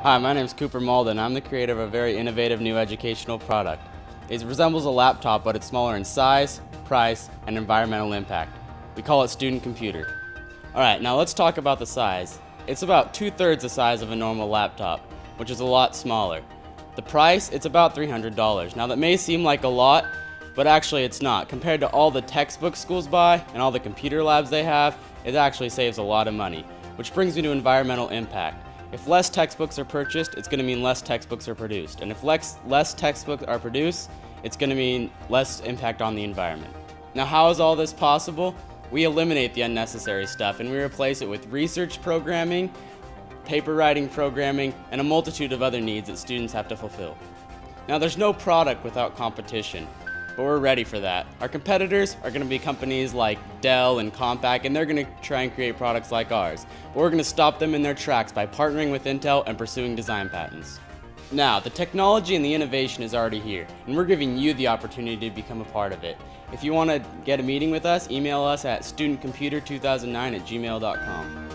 Hi, my name is Cooper Malden. I'm the creator of a very innovative new educational product. It resembles a laptop, but it's smaller in size, price, and environmental impact. We call it Student Computer. Alright, now let's talk about the size. It's about 2/3 the size of a normal laptop, which is a lot smaller. The price, it's about $300. Now that may seem like a lot, but actually it's not. Compared to all the textbooks schools buy and all the computer labs they have, it actually saves a lot of money. Which brings me to environmental impact. If less textbooks are purchased, it's going to mean less textbooks are produced. And if less textbooks are produced, it's going to mean less impact on the environment. Now, how is all this possible? We eliminate the unnecessary stuff and we replace it with research programming, paper writing programming, and a multitude of other needs that students have to fulfill. Now, there's no product without competition, but we're ready for that. Our competitors are going to be companies like Dell and Compaq, and they're going to try and create products like ours. But we're going to stop them in their tracks by partnering with Intel and pursuing design patents. Now, the technology and the innovation is already here, and we're giving you the opportunity to become a part of it. If you want to get a meeting with us, email us at studentcomputer2009@gmail.com.